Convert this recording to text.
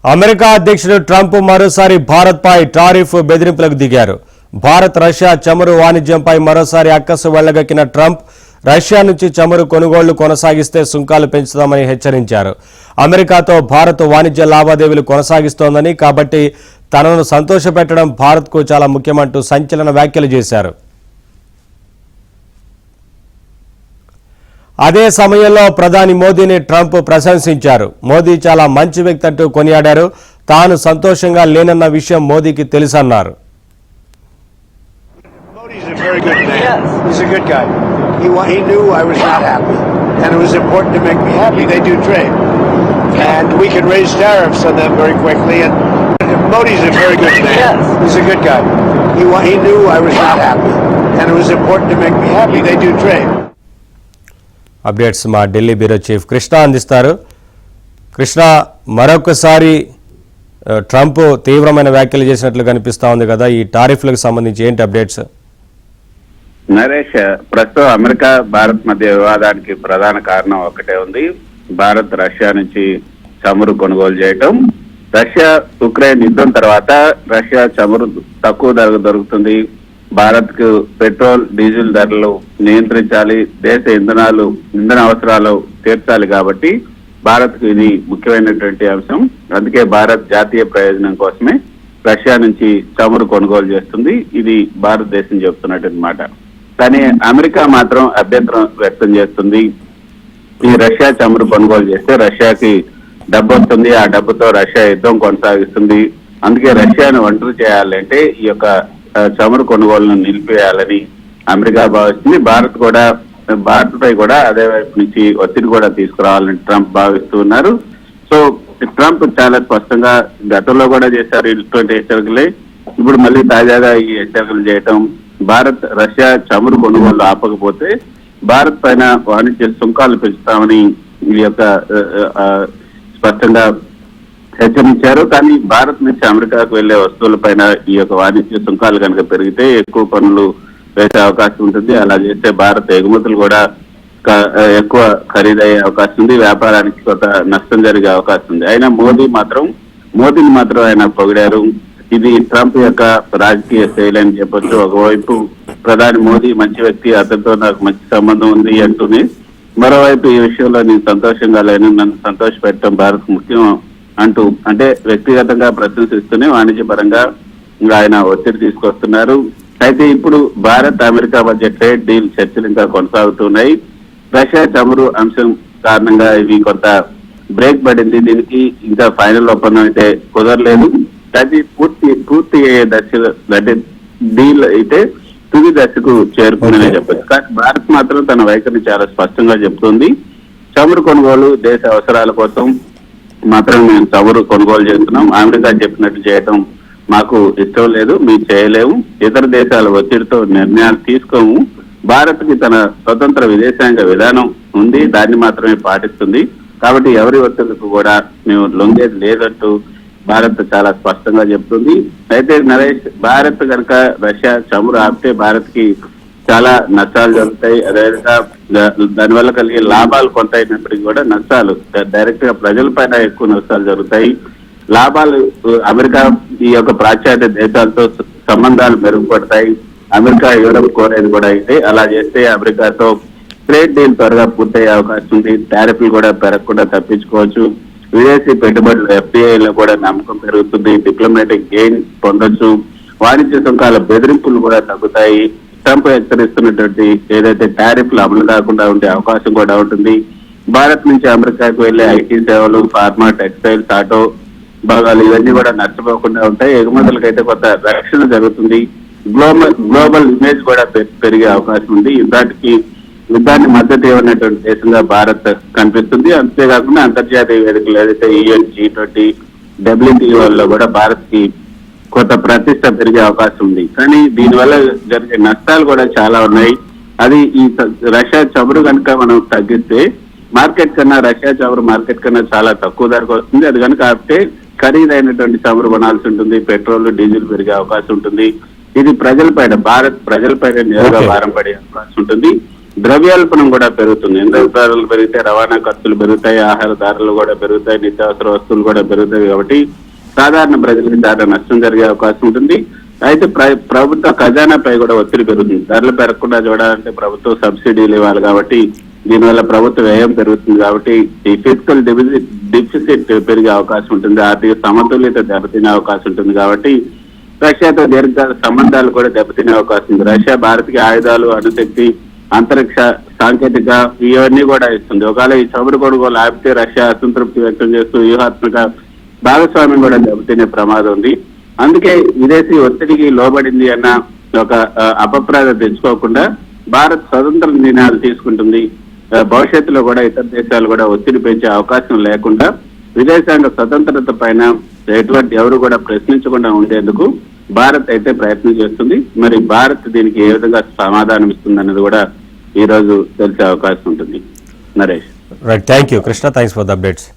America అధ్యక్షుడు Trump మరోసారి భారత్పై టారిఫ్ బెదిరింపులకు దిగారు. భారత్ రష్యా చమురు వాణిజ్యంపై మరోసారి అక్కసు వెళ్లగక్కిన ట్రంప్ రష్యా నుంచి చమురు కొనుగోళ్లు కొనసాగిస్తే సుంకాలు పెంచుతామని హెచ్చరించారు. అమెరికాతో భారత్ వాణిజ్య లావాదేవీలు కొనసాగిస్తోందని, కాబట్టి తనను సంతోషపెట్టడం భారత్కు చాలా ముఖ్యమంటూ సంచలన వ్యాఖ్యలు చేశారు. అదే సమయంలో ప్రధాని మోదీని ట్రంప్ ప్రశంసించారు. మోదీ చాలా మంచి వ్యక్తి అంటూ కొనియాడారు. తాను సంతోషంగా లేనన్న విషయం మోదీకి తెలుసన్నారు. He's a very good man. Yes. He's a good guy. He knew I was not happy, and it was important to make me happy. They do trade, and we can raise tariffs on them very quickly. And Modi's a very good man. Yes. He's a good guy. He knew I was not happy, and it was important to make me happy. They do trade. Updates మా Delhi bureau chief Krishna అందిస్తారు. కృష్ణ, మరొకసారి Trump తీవ్రమైన వ్యాఖ్యలు చేసినట్లు కనిపిస్తా ఉంది కదా, ఈ టారిఫ్లకు సంబంధించి ఏంటి అప్డేట్స్? నరేష్, ప్రస్తుతం అమెరికా భారత్ మధ్య వివాదానికి ప్రధాన కారణం ఒకటే ఉంది. భారత్ రష్యా నుంచి చమురు కొనుగోలు చేయటం. రష్యా ఉక్రెయిన్ యుద్ధం తర్వాత రష్యా చమురు తక్కువ ధరకు దొరుకుతుంది. భారత్ కు పెట్రోల్ డీజిల్ ధరలు నియంత్రించాలి, దేశ ఇంధన అవసరాలు తీర్చాలి. కాబట్టి భారత్ కు ఇది ముఖ్యమైనటువంటి అంశం. అందుకే భారత్ జాతీయ ప్రయోజనం కోసమే రష్యా నుంచి చమురు కొనుగోలు చేస్తుంది. ఇది భారతదేశం చెప్తున్నటువంటి మాట. కానీ అమెరికా మాత్రం అభ్యంతరం వ్యక్తం చేస్తుంది. ఈ రష్యా చమురు కొనుగోలు చేస్తే రష్యాకి డబ్బు వస్తుంది, ఆ డబ్బుతో రష్యా యుద్ధం కొనసాగిస్తుంది. అందుకే రష్యాను ఒంటరి చేయాలంటే ఈ యొక్క చమురు కొనుగోలును నిలిపివేయాలని అమెరికా భావిస్తుంది. భారత్ పై కూడా అదే వైపు నుంచి ఒత్తిడి కూడా తీసుకురావాలని ట్రంప్ భావిస్తూ ఉన్నారు. సో ట్రంప్ చాలా స్పష్టంగా గతంలో కూడా చేశారు ఇటువంటి హెచ్చరికలే. ఇప్పుడు మళ్ళీ తాజాగా ఈ హెచ్చరికలు చేయటం, భారత్ రష్యా చమురు కొనుగోలు ఆపకపోతే భారత్ పైన వాణిజ్య సుంకాలు పెంచుతామని ఈ యొక్క స్పష్టంగా హెచ్చరించారు. కానీ భారత్ నుంచి అమెరికాకు వెళ్లే వస్తువుల పైన ఈ యొక్క వాణిజ్య సుంకాలు కనుక పెరిగితే ఎక్కువ పన్నులు వేసే అవకాశం ఉంటుంది. అలా చేస్తే భారత్ ఎగుమతులు కూడా ఎక్కువ ఖరీదయ్యే అవకాశం ఉంది, వ్యాపారానికి కొంత నష్టం జరిగే అవకాశం ఉంది. అయినా మోదీని మాత్రం ఆయన పొగిడారు. ఇది ట్రంప్ యొక్క రాజకీయ శైలి అని చెప్పొచ్చు. ఒకవైపు ప్రధాని మోదీ మంచి వ్యక్తి, అతనితో నాకు మంచి సంబంధం ఉంది అంటూనే, మరోవైపు ఈ విషయంలో నేను సంతోషంగా లేను, నన్ను సంతోషపెట్టడం భారత్ ముఖ్యం అంటూ, అంటే వ్యక్తిగతంగా ప్రశంసిస్తూనే వాణిజ్యపరంగా ఆయన ఒత్తిడి తీసుకొస్తున్నారు. అయితే ఇప్పుడు భారత్ అమెరికా మధ్య ట్రేడ్ డీల్ చర్చలు ఇంకా కొనసాగుతున్నాయి. రష్యా చమురు అంశం కారణంగా ఇవి కొంత బ్రేక్ పడింది. దీనికి ఇంకా ఫైనల్ ఒప్పందం అయితే కుదరలేదు. అది పూర్తి అయ్యే దశ, అంటే డీల్ అయితే తుది దశకు చేరుకుందనే చెప్పచ్చు. కానీ భారత్ మాత్రం తన వైఖరిని చాలా స్పష్టంగా చెప్తుంది. చమురు కొనుగోలు దేశ అవసరాల కోసం మాత్రం మేము చమురు కొనుగోలు చేస్తున్నాం. అమెరికా చెప్పినట్టు చేయటం మాకు ఇష్టం లేదు, మేము చేయలేము. ఇతర దేశాల ఒత్తిడితో నిర్ణయాలు తీసుకోము. భారత్ కి తన స్వతంత్ర విదేశాంగ విధానం ఉంది, దాన్ని మాత్రమే పాటిస్తుంది. కాబట్టి ఎవరి ఒత్తిడికి కూడా మేము లొంగేది లేదంటూ భారత్ చాలా స్పష్టంగా చెప్తుంది. అయితే నరేష్, భారత్ కనుక రష్యా చమురు ఆపితే భారత్ కి చాలా నష్టాలు జరుగుతాయి. అదేవిధంగా దానివల్ల కలిగే లాభాలు కొంత అయినప్పటికీ కూడా నష్టాలు డైరెక్ట్ గా ప్రజల పైన ఎక్కువ నష్టాలు జరుగుతాయి. లాభాలు అమెరికా ఈ యొక్క పాశ్చాత్య దేశాలతో సంబంధాలు మెరుగుపడతాయి. అమెరికా యూరప్ కోరేది కూడా అయితే అలా చేస్తే అమెరికాతో ట్రేడ్ డీల్ త్వరగా పూర్తయ్యే అవకాశం ఉంది. టారిఫ్లు కూడా పెరగకుండా తప్పించుకోవచ్చు. విదేశీ పెట్టుబడులు ఎఫ్డిఐలో కూడా నమ్మకం పెరుగుతుంది. డిప్లొమాటిక్ గెయిన్ పొందొచ్చు. వాణిజ్య సుంకాల బెదిరింపులు కూడా తగ్గుతాయి. ట్రంప్ హెచ్చరిస్తున్నటువంటి ఏదైతే టారిఫ్లు అమలు కాకుండా ఉండే అవకాశం కూడా ఉంటుంది. భారత్ నుంచి అమెరికాకు వెళ్లే ఐటీ సేవలు, ఫార్మా, టెక్స్టైల్స్, ఆటో భాగాలు ఇవన్నీ కూడా నష్టపోకుండా ఉంటాయి. ఎగుమతులకైతే కొంత రక్షణ జరుగుతుంది. గ్లోబల్ ఇమేజ్ కూడా పెరిగే అవకాశం ఉంది. యుద్ధాన్ని మద్దతు ఇవ్వనటువంటి దేశంగా భారత్ కనిపిస్తుంది. అంతేకాకుండా అంతర్జాతీయ వేదికలు ఏదైతే UN, G20, WTO లో కూడా భారత్ కి కొంత ప్రతిష్ట పెరిగే అవకాశం ఉంది. కానీ దీనివల్ల జరిగే నష్టాలు కూడా చాలా ఉన్నాయి. అది ఈ రష్యా చమురు కనుక మనం తగ్గిస్తే రష్యా చమురు మార్కెట్ కన్నా చాలా తక్కువ ధరకు వస్తుంది. అది కనుక ఆపితే ఖరీదైనటువంటి చమురు కొనాల్సి ఉంటుంది. పెట్రోల్, డీజిల్ పెరిగే అవకాశం ఉంటుంది. ఇది భారత్ ప్రజలపైన నేరుగా భారం పడే అవకాశం ఉంటుంది. ద్రవ్యోల్బణం కూడా పెరుగుతుంది. ఇంధన ధరలు పెరిగితే రవాణా ఖర్చులు పెరుగుతాయి, ఆహార ధరలు కూడా పెరుగుతాయి, నిత్యావసర వస్తువులు కూడా పెరుగుతాయి. కాబట్టి సాధారణ ప్రజలకు చాలా నష్టం జరిగే అవకాశం ఉంటుంది. అయితే ప్రభుత్వ ఖజానాపై కూడా ఒత్తిడి పెరుగుతుంది. ధరలు పెరగకుండా చూడాలంటే ప్రభుత్వం సబ్సిడీలు ఇవ్వాలి కాబట్టి దీనివల్ల ప్రభుత్వ వ్యయం పెరుగుతుంది. కాబట్టి ఈ ఫిస్కల్ డిఫిసిట్ పెరిగే అవకాశం ఉంటుంది, ఆర్థిక సమతుల్యత దెబ్బతినే అవకాశం ఉంటుంది. కాబట్టి రష్యాతో దీర్ఘకాల సంబంధాలు కూడా దెబ్బతినే అవకాశం ఉంది. రష్యా భారత్కి ఆయుధాలు, అణుశక్తి, అంతరిక్ష సాంకేతిక ఇవన్నీ కూడా ఇస్తుంది. ఒకవేళ ఈ చమురు కొనుగోలు ఆపితే రష్యా అసంతృప్తి వ్యక్తం చేస్తూ వ్యూహాత్మక భాగస్వామ్యం కూడా దెబ్బతినే ప్రమాదం ఉంది. అందుకే విదేశీ ఒత్తిడికి లోబడింది అన్న ఒక అపప్రాధ తెచ్చుకోకుండా భారత్ స్వతంత్ర నిర్ణయాలు తీసుకుంటుంది. భవిష్యత్తులో కూడా ఇతర దేశాలు కూడా ఒత్తిడి పెంచే అవకాశం లేకుండా విదేశాంగ స్వతంత్రత పైన ఎటువంటి ఎవరు కూడా ప్రశ్నించకుండా ఉండేందుకు భారత్ అయితే ప్రయత్నం చేస్తుంది. మరి భారత్ దీనికి ఏ విధంగా సమాధానం ఇస్తుంది అన్నది కూడా ఈ రోజు తెలిసే అవకాశం ఉంటుంది. Naresh. Right, thank you Krishna, thanks for the updates.